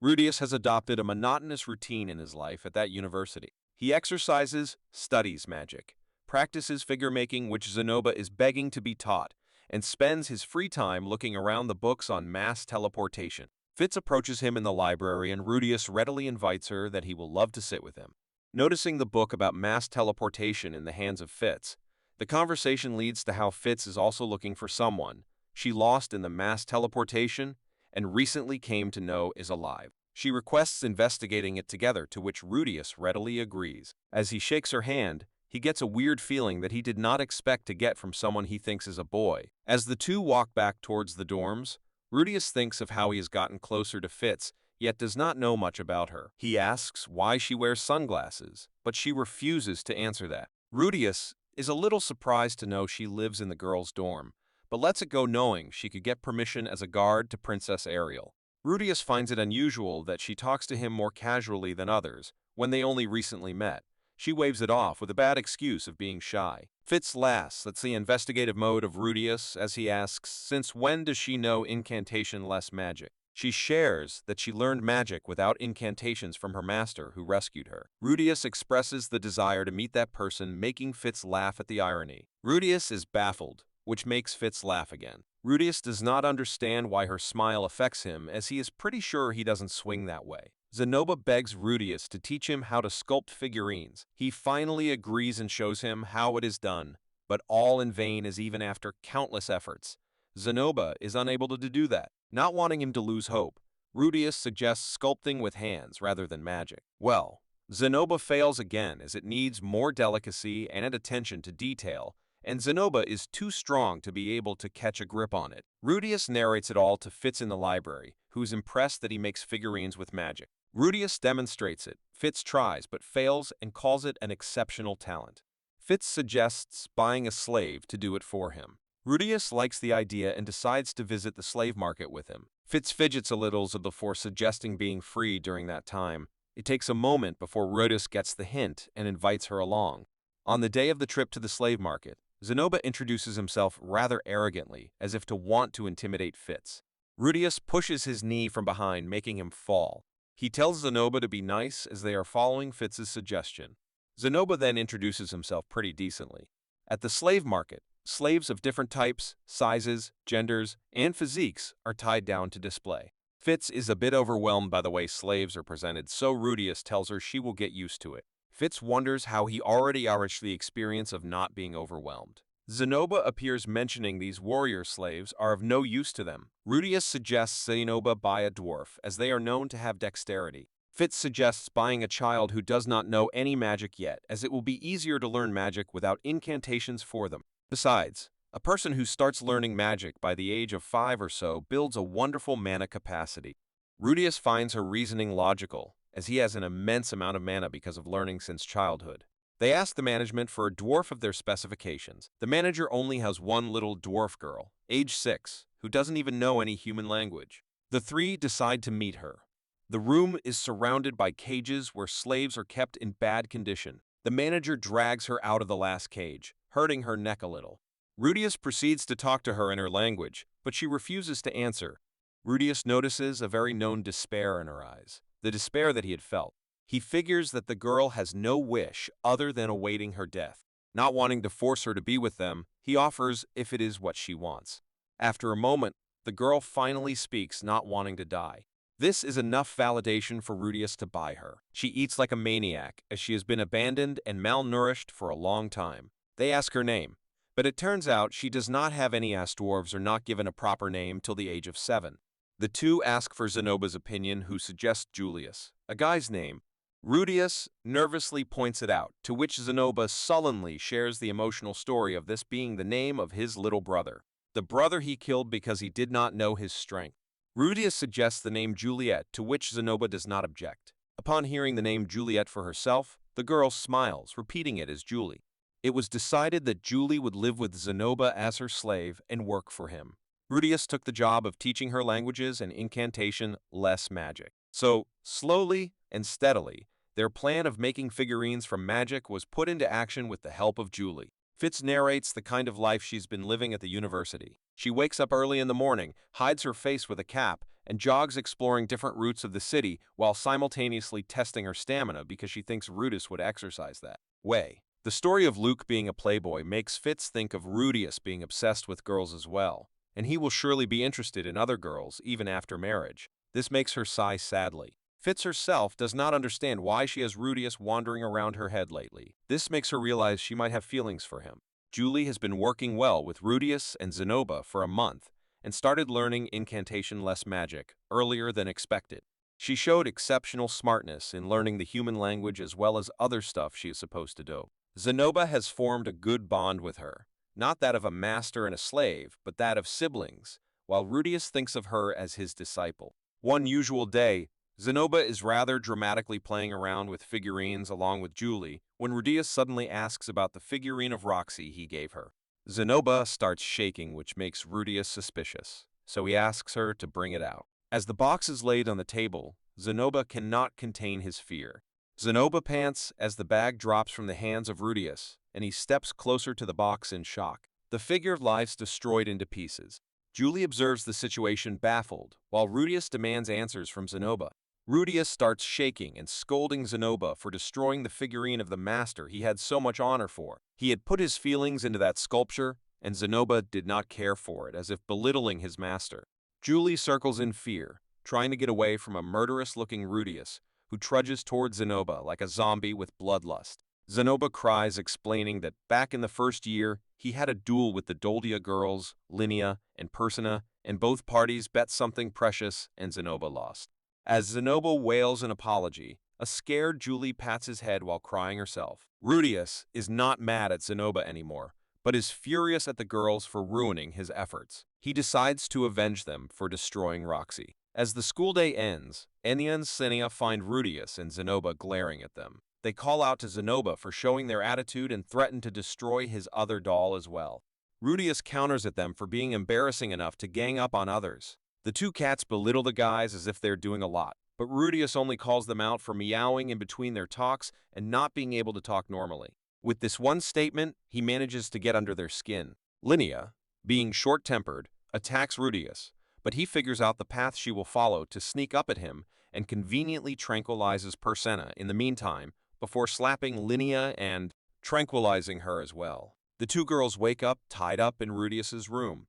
Rudeus has adopted a monotonous routine in his life at that university. He exercises, studies magic, practices figure-making which Zanoba is begging to be taught, and spends his free time looking around the books on mass teleportation. Fitz approaches him in the library and Rudeus readily invites her that he will love to sit with him. Noticing the book about mass teleportation in the hands of Fitz, the conversation leads to how Fitz is also looking for someone she lost in the mass teleportation and recently came to know is alive. She requests investigating it together, to which Rudeus readily agrees. As he shakes her hand, he gets a weird feeling that he did not expect to get from someone he thinks is a boy. As the two walk back towards the dorms, Rudeus thinks of how he has gotten closer to Fitz, yet does not know much about her. He asks why she wears sunglasses, but she refuses to answer that. Rudeus is a little surprised to know she lives in the girls' dorm, but lets it go knowing she could get permission as a guard to Princess Ariel. Rudeus finds it unusual that she talks to him more casually than others when they only recently met. She waves it off with a bad excuse of being shy. Fitz laughs at the investigative mode of Rudeus as he asks, since when does she know incantation less magic? She shares that she learned magic without incantations from her master who rescued her. Rudeus expresses the desire to meet that person, making Fitz laugh at the irony. Rudeus is baffled, which makes Fitz laugh again. Rudeus does not understand why her smile affects him, as he is pretty sure he doesn't swing that way. Zanoba begs Rudeus to teach him how to sculpt figurines. He finally agrees and shows him how it is done, but all in vain, as even after countless efforts, Zanoba is unable to do that. Not wanting him to lose hope, Rudeus suggests sculpting with hands rather than magic. Well, Zanoba fails again, as it needs more delicacy and attention to detail, and Zanoba is too strong to be able to catch a grip on it. Rudeus narrates it all to Fitz in the library, who is impressed that he makes figurines with magic. Rudeus demonstrates it. Fitz tries but fails and calls it an exceptional talent. Fitz suggests buying a slave to do it for him. Rudeus likes the idea and decides to visit the slave market with him. Fitz fidgets a little before suggesting being free during that time. It takes a moment before Rudeus gets the hint and invites her along. On the day of the trip to the slave market, Zanoba introduces himself rather arrogantly, as if to want to intimidate Fitz. Rudeus pushes his knee from behind, making him fall. He tells Zanoba to be nice, as they are following Fitz's suggestion. Zanoba then introduces himself pretty decently. At the slave market, slaves of different types, sizes, genders, and physiques are tied down to display. Fitz is a bit overwhelmed by the way slaves are presented, so Rudeus tells her she will get used to it. Fitz wonders how he already reached the experience of not being overwhelmed. Zanoba appears mentioning these warrior slaves are of no use to them. Rudeus suggests Zanoba buy a dwarf, as they are known to have dexterity. Fitz suggests buying a child who does not know any magic yet, as it will be easier to learn magic without incantations for them. Besides, a person who starts learning magic by the age of 5 or so builds a wonderful mana capacity. Rudeus finds her reasoning logical, as he has an immense amount of mana because of learning since childhood. They ask the management for a dwarf of their specifications. The manager only has one little dwarf girl, age 6, who doesn't even know any human language. The three decide to meet her. The room is surrounded by cages where slaves are kept in bad condition. The manager drags her out of the last cage, hurting her neck a little. Rudeus proceeds to talk to her in her language, but she refuses to answer. Rudeus notices a very known despair in her eyes, the despair that he had felt. He figures that the girl has no wish other than awaiting her death. Not wanting to force her to be with them, he offers if it is what she wants. After a moment, the girl finally speaks, not wanting to die. This is enough validation for Rudeus to buy her. She eats like a maniac, as she has been abandoned and malnourished for a long time. They ask her name, but it turns out she does not have any, as dwarves are not given a proper name till the age of 7. The two ask for Zanoba's opinion, who suggests Julius, a guy's name. Rudeus nervously points it out, to which Zanoba sullenly shares the emotional story of this being the name of his little brother, the brother he killed because he did not know his strength. Rudeus suggests the name Juliet, to which Zanoba does not object. Upon hearing the name Juliet for herself, the girl smiles, repeating it as Julie. It was decided that Julie would live with Zanoba as her slave and work for him. Rudeus took the job of teaching her languages and incantation less magic. So, slowly and steadily, their plan of making figurines from magic was put into action with the help of Julie. Fitz narrates the kind of life she's been living at the university. She wakes up early in the morning, hides her face with a cap, and jogs exploring different routes of the city while simultaneously testing her stamina because she thinks Rudeus would exercise that way. The story of Luke being a playboy makes Fitz think of Rudeus being obsessed with girls as well, and he will surely be interested in other girls even after marriage. This makes her sigh sadly. Fitz herself does not understand why she has Rudeus wandering around her head lately. This makes her realize she might have feelings for him. Julie has been working well with Rudeus and Zanoba for a month and started learning incantation-less magic earlier than expected. She showed exceptional smartness in learning the human language as well as other stuff she is supposed to do. Zanoba has formed a good bond with her, not that of a master and a slave, but that of siblings, while Rudeus thinks of her as his disciple. One usual day, Zanoba is rather dramatically playing around with figurines along with Julie when Rudeus suddenly asks about the figurine of Roxy he gave her. Zanoba starts shaking, which makes Rudeus suspicious, so he asks her to bring it out. As the box is laid on the table, Zanoba cannot contain his fear. Zanoba pants as the bag drops from the hands of Rudeus, and he steps closer to the box in shock. The figure lies destroyed into pieces. Julie observes the situation baffled, while Rudeus demands answers from Zanoba. Rudeus starts shaking and scolding Zanoba for destroying the figurine of the master he had so much honor for. He had put his feelings into that sculpture, and Zanoba did not care for it, as if belittling his master. Julie circles in fear, trying to get away from a murderous-looking Rudeus, who trudges towards Zanoba like a zombie with bloodlust. Zanoba cries, explaining that back in the first year, he had a duel with the Doldia girls, Linnea and Persona, and both parties bet something precious, and Zanoba lost. As Zanoba wails an apology, a scared Julie pats his head while crying herself. Rudeus is not mad at Zanoba anymore, but is furious at the girls for ruining his efforts. He decides to avenge them for destroying Roxy. As the school day ends, Enya and Sinia find Rudeus and Zanoba glaring at them. They call out to Zanoba for showing their attitude and threaten to destroy his other doll as well. Rudeus counters at them for being embarrassing enough to gang up on others. The two cats belittle the guys as if they're doing a lot, but Rudeus only calls them out for meowing in between their talks and not being able to talk normally. With this one statement, he manages to get under their skin. Linnea, being short-tempered, attacks Rudeus, but he figures out the path she will follow to sneak up at him and conveniently tranquilizes Persona in the meantime before slapping Linnea and tranquilizing her as well. The two girls wake up tied up in Rudeus's room.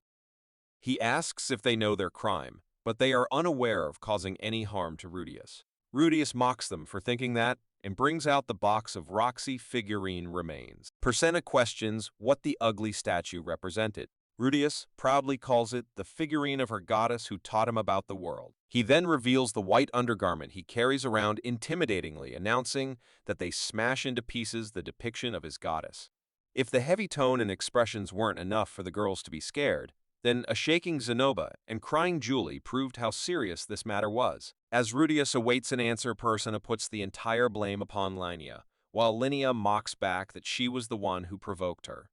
He asks if they know their crime, but they are unaware of causing any harm to Rudeus. Rudeus mocks them for thinking that and brings out the box of Roxy Figurine remains. Persona questions what the ugly statue represented. Rudeus proudly calls it the figurine of her goddess who taught him about the world. He then reveals the white undergarment he carries around intimidatingly, announcing that they smash into pieces the depiction of his goddess. If the heavy tone and expressions weren't enough for the girls to be scared, then a shaking Zanoba and crying Julie proved how serious this matter was. As Rudeus awaits an answer, Persona puts the entire blame upon Linnea, while Linnea mocks back that she was the one who provoked her.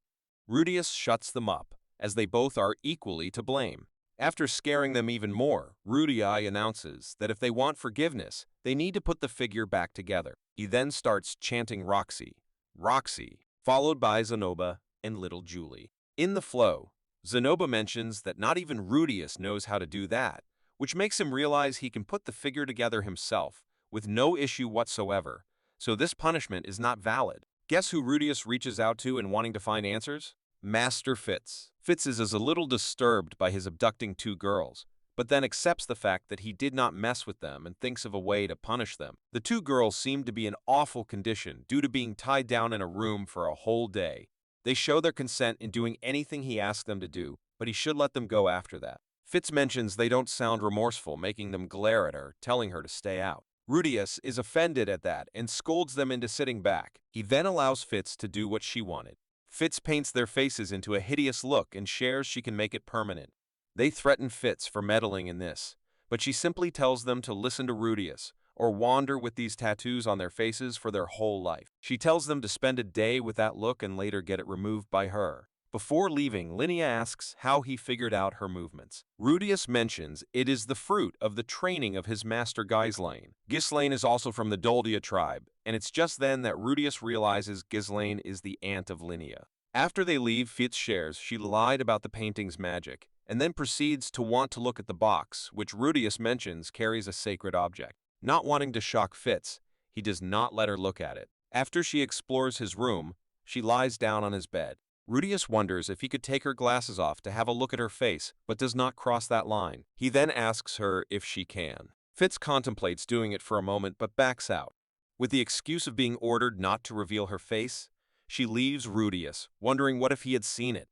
Rudeus shuts them up, as they both are equally to blame. After scaring them even more, Rudeus announces that if they want forgiveness, they need to put the figure back together. He then starts chanting Roxy, Roxy, followed by Zanoba and little Julie. In the flow, Zanoba mentions that not even Rudeus knows how to do that, which makes him realize he can put the figure together himself, with no issue whatsoever, so this punishment is not valid. Guess who Rudeus reaches out to in wanting to find answers? Master Fitz. Fitz is a little disturbed by his abducting two girls, but then accepts the fact that he did not mess with them and thinks of a way to punish them. The two girls seem to be in awful condition due to being tied down in a room for a whole day. They show their consent in doing anything he asks them to do, but he should let them go after that. Fitz mentions they don't sound remorseful, making them glare at her, telling her to stay out. Rudeus is offended at that and scolds them into sitting back. He then allows Fitz to do what she wanted. Fitz paints their faces into a hideous look and shares she can make it permanent. They threaten Fitz for meddling in this, but she simply tells them to listen to Rudeus, or wander with these tattoos on their faces for their whole life. She tells them to spend a day with that look and later get it removed by her. Before leaving, Linnea asks how he figured out her movements. Rudeus mentions it is the fruit of the training of his master Ghislaine. Ghislaine is also from the Doldia tribe, and it's just then that Rudeus realizes Ghislaine is the aunt of Linnea. After they leave, Fitz shares she lied about the painting's magic, and then proceeds to want to look at the box, which Rudeus mentions carries a sacred object. Not wanting to shock Fitz, he does not let her look at it. After she explores his room, she lies down on his bed. Rudeus wonders if he could take her glasses off to have a look at her face, but does not cross that line. He then asks her if she can. Fitz contemplates doing it for a moment but backs out. With the excuse of being ordered not to reveal her face, she leaves Rudeus, wondering what if he had seen it.